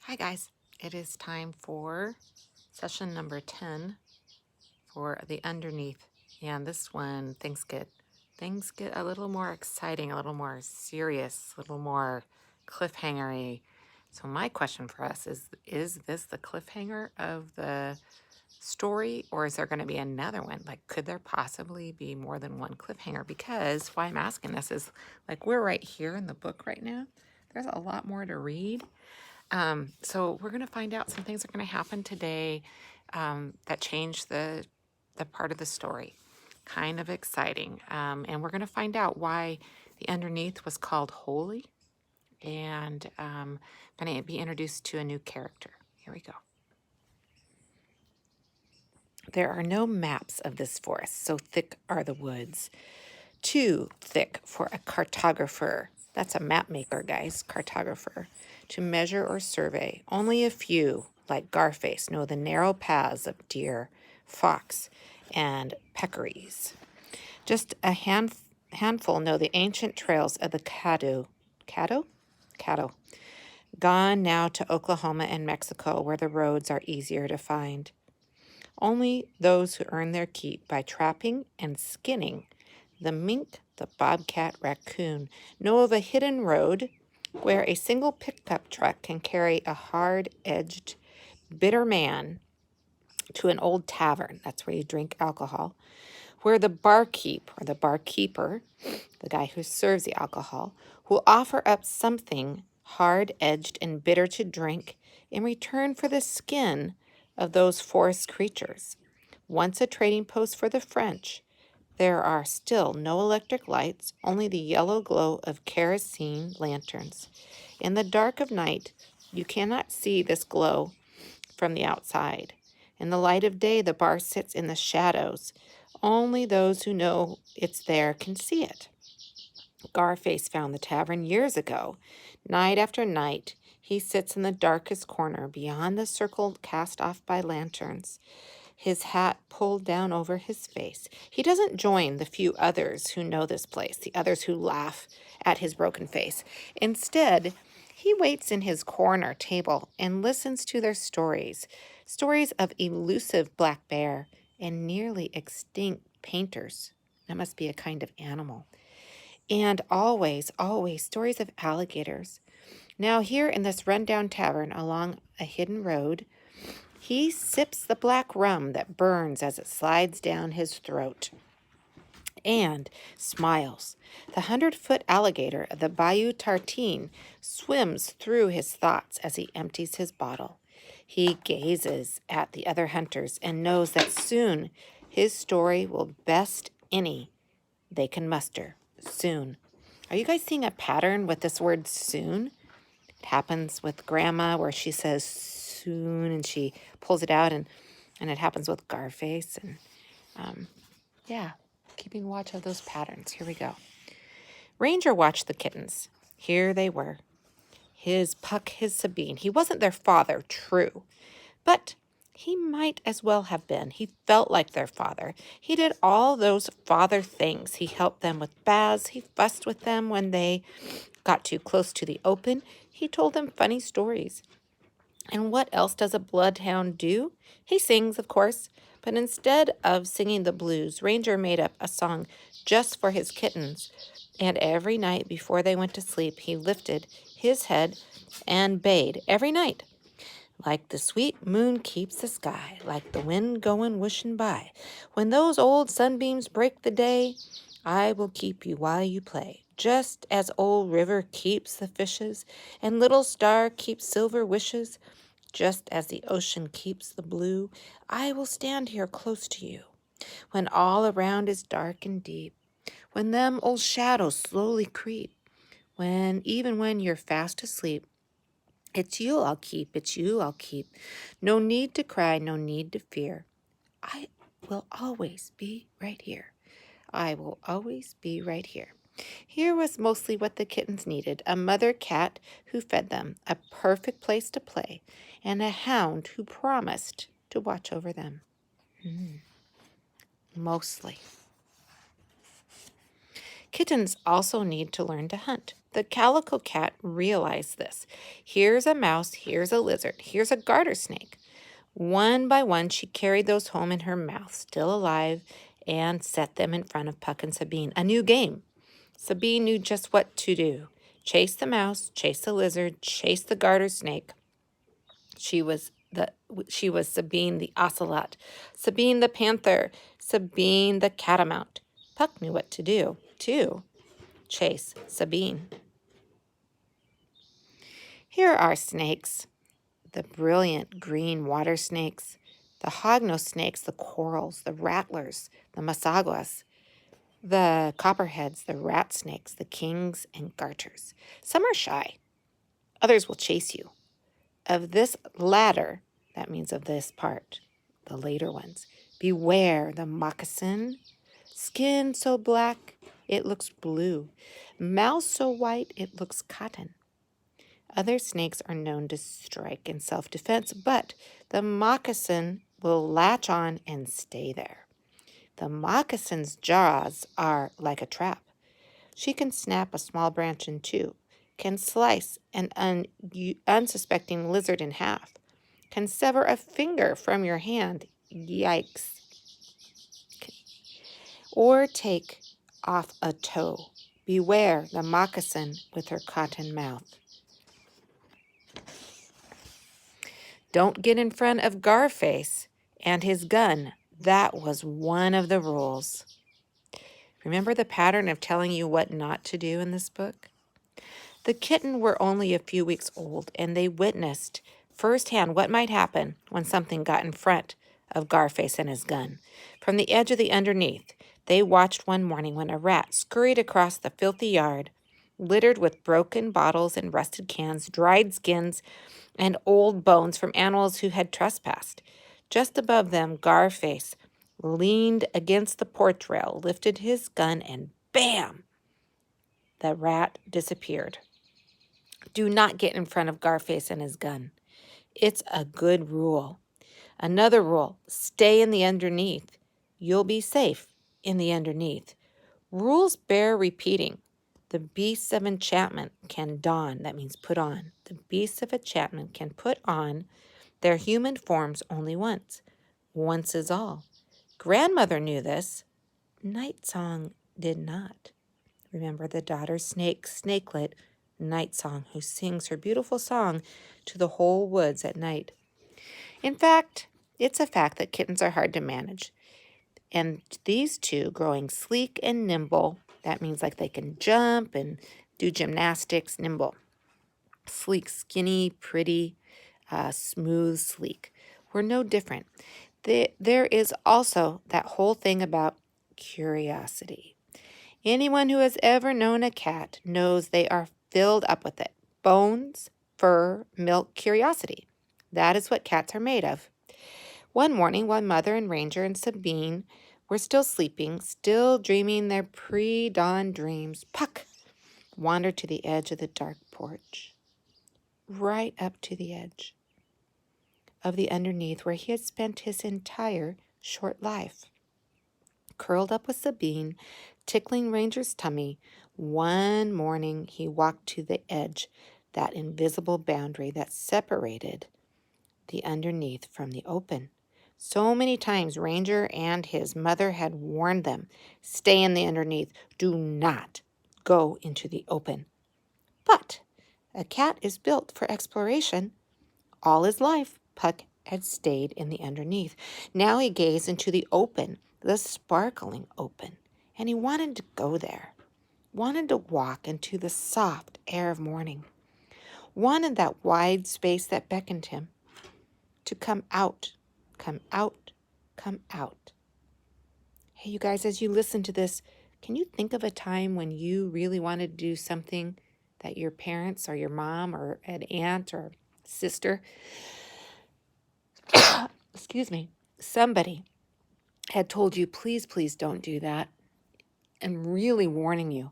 Hi guys, it is time for session number 10 for the underneath. And this one things get a little more exciting, a little more serious, a little more cliffhangery. So my question for us is this the cliffhanger of the story, or is there going to be another one? Like, could there possibly be more than one cliffhanger? Because why I'm asking this is, like, we're right here in the book right now. There's a lot more to read. So we're going to find out some things are going to happen today that change the part of the story. Kind of exciting. And we're going to find out why the underneath was called holy. And going to be introduced to a new character. Here we go. There are no maps of this forest, so thick are the woods. Too thick for a cartographer. That's a map maker, guys, cartographer. To measure or survey. Only a few, like Garface, know the narrow paths of deer, fox, and peccaries. Just a handful know the ancient trails of the Caddo. Caddo? Caddo. Gone now to Oklahoma and Mexico, where the roads are easier to find. Only those who earn their keep by trapping and skinning the mink, the bobcat, raccoon know of a hidden road where a single pickup truck can carry a hard-edged, bitter man to an old tavern. That's where you drink alcohol, where the barkeep or the barkeeper, the guy who serves the alcohol, will offer up something hard-edged and bitter to drink in return for the skin of those forest creatures. Once a trading post for the French, there are still no electric lights, only the yellow glow of kerosene lanterns. In the dark of night, you cannot see this glow from the outside. In the light of day, the bar sits in the shadows. Only those who know it's there can see it. Garface found the tavern years ago. Night after night, he sits in the darkest corner beyond the circle cast off by lanterns, his hat pulled down over his face. He doesn't join the few others who know this place, the others who laugh at his broken face. Instead, he waits in his corner table and listens to their stories, stories of elusive black bear and nearly extinct painters. That must be a kind of animal. And always, always stories of alligators. Now, here in this rundown tavern along a hidden road, he sips the black rum that burns as it slides down his throat and smiles. The 100-foot alligator of the Bayou Tartine swims through his thoughts as he empties his bottle. He gazes at the other hunters and knows that soon his story will best any they can muster. Soon. Are you guys seeing a pattern with this word soon? It happens with Grandma where she says soon and she pulls it out, and it happens with Garface. And yeah, keeping watch of those patterns. Here we go. Ranger watched the kittens. Here they were. His Puck, his Sabine. He wasn't their father, true, but he might as well have been. He felt like their father. He did all those father things. He helped them with baths. He fussed with them when they got too close to the open. He told them funny stories. And what else does a bloodhound do? He sings, of course, but instead of singing the blues, Ranger made up a song just for his kittens. And every night before they went to sleep, he lifted his head and bayed every night. Like the sweet moon keeps the sky, like the wind going whooshing by. When those old sunbeams break the day, I will keep you while you play. Just as old river keeps the fishes, and little star keeps silver wishes, just as the ocean keeps the blue, I will stand here close to you. When all around is dark and deep, when them old shadows slowly creep, even when you're fast asleep, it's you I'll keep, it's you I'll keep. No need to cry, no need to fear. I will always be right here. I will always be right here. Here was mostly what the kittens needed: a mother cat who fed them, a perfect place to play, and a hound who promised to watch over them. Mostly. Kittens also need to learn to hunt. The calico cat realized this. Here's a mouse, here's a lizard, here's a garter snake. One by one, she carried those home in her mouth, still alive, and set them in front of Puck and Sabine. A new game. Sabine knew just what to do. Chase the mouse, chase the lizard, chase the garter snake. She was Sabine the ocelot, Sabine the panther, Sabine the catamount. Puck knew what to do, too. Chase Sabine. Here are snakes. The brilliant green water snakes, the hognose snakes, the corals, the rattlers, the masaguas, the copperheads, the rat snakes, the kings and garters. Some are shy. Others will chase you. Of this latter, that means of this part, the later ones, beware the moccasin, skin so black it looks blue, mouth so white it looks cotton. Other snakes are known to strike in self-defense, but the moccasin will latch on and stay there. The moccasin's jaws are like a trap. She can snap a small branch in two, can slice an unsuspecting lizard in half, can sever a finger from your hand, yikes, or take off a toe. Beware the moccasin with her cotton mouth. Don't get in front of Garface and his gun. That was one of the rules. Remember the pattern of telling you what not to do in this book? The kitten were only a few weeks old, and they witnessed firsthand what might happen when something got in front of Garface and his gun. From the edge of the underneath, they watched one morning when a rat scurried across the filthy yard, littered with broken bottles and rusted cans, dried skins, and old bones from animals who had trespassed. Just above them, Garface leaned against the porch rail, lifted his gun, and bam! The rat disappeared. Do not get in front of Garface and his gun. It's a good rule. Another rule, stay in the underneath. You'll be safe in the underneath. Rules bear repeating. The beasts of enchantment can don, that means put on. The beasts of enchantment can put on their human forms only once. Once is all. Grandmother knew this. Night Song did not. Remember the daughter snake, Snakelet, Night Song, who sings her beautiful song to the whole woods at night. In fact, it's a fact that kittens are hard to manage. And these two, growing sleek and nimble, that means like they can jump and do gymnastics, nimble. Sleek, skinny, pretty, smooth, sleek, were no different. There is also that whole thing about curiosity. Anyone who has ever known a cat knows they are filled up with it. Bones, fur, milk, curiosity. That is what cats are made of. One morning, while Mother and Ranger and Sabine were still sleeping, still dreaming their pre-dawn dreams, Puck wandered to the edge of the dark porch, right up to the edge of the underneath where he had spent his entire short life. Curled up with Sabine, tickling Ranger's tummy, one morning he walked to the edge, that invisible boundary that separated the underneath from the open. So many times Ranger and his mother had warned them, stay in the underneath, do not go into the open. But a cat is built for exploration. All his life, Puck had stayed in the underneath. Now he gazed into the open, the sparkling open, and he wanted to go there, wanted to walk into the soft air of morning, wanted that wide space that beckoned him to come out, come out, come out. Hey, you guys, as you listen to this, can you think of a time when you really wanted to do something that your parents or your mom or an aunt or sister, excuse me, somebody had told you, please, please don't do that, and really warning you,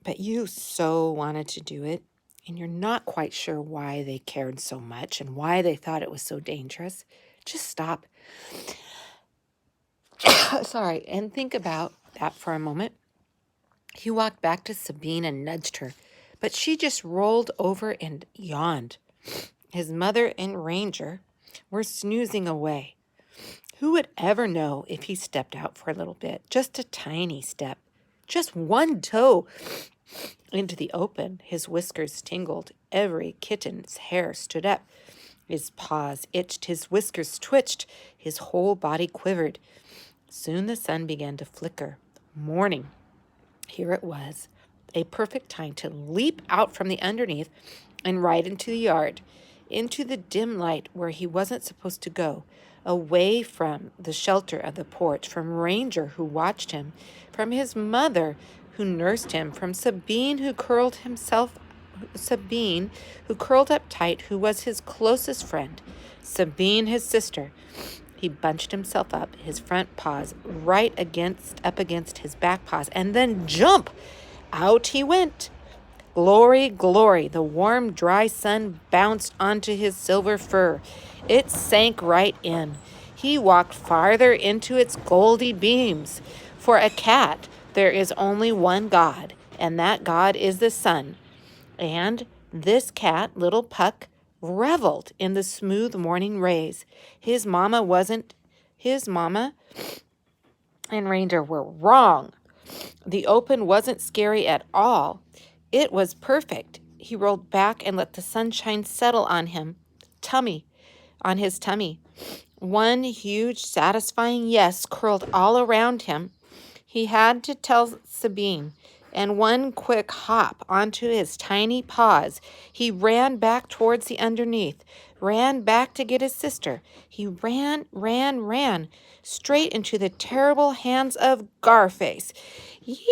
but you so wanted to do it, and you're not quite sure why they cared so much and why they thought it was so dangerous? Just stop. Sorry, and think about that for a moment. He walked back to Sabine and nudged her. but she just rolled over and yawned. His mother and Ranger were snoozing away. Who would ever know if he stepped out for a little bit? Just a tiny step. Just one toe into the open. His whiskers tingled. Every kitten's hair stood up. His paws itched. His whiskers twitched. His whole body quivered. Soon the sun began to flicker. Morning. Here it was. A perfect time to leap out from the underneath and right into the yard, into the dim light where he wasn't supposed to go, away from the shelter of the porch, from Ranger who watched him, from his mother who nursed him, from Sabine who curled up tight, who was his closest friend, Sabine, his sister. He bunched himself up, his front paws up against his back paws, and then jump! Out he went. Glory, glory, the warm, dry sun bounced onto his silver fur. It sank right in. He walked farther into its goldy beams. For a cat, there is only one God, and that God is the sun. And this cat, little Puck, reveled in the smooth morning rays. His mama and Ranger were wrong. The open wasn't scary at all. It was perfect. He rolled back and let the sunshine settle on his tummy. One huge, satisfying yes curled all around him. He had to tell Sabine, and one quick hop onto his tiny paws. He ran back towards the underneath, ran back to get his sister. He ran, straight into the terrible hands of Garface. Yeah!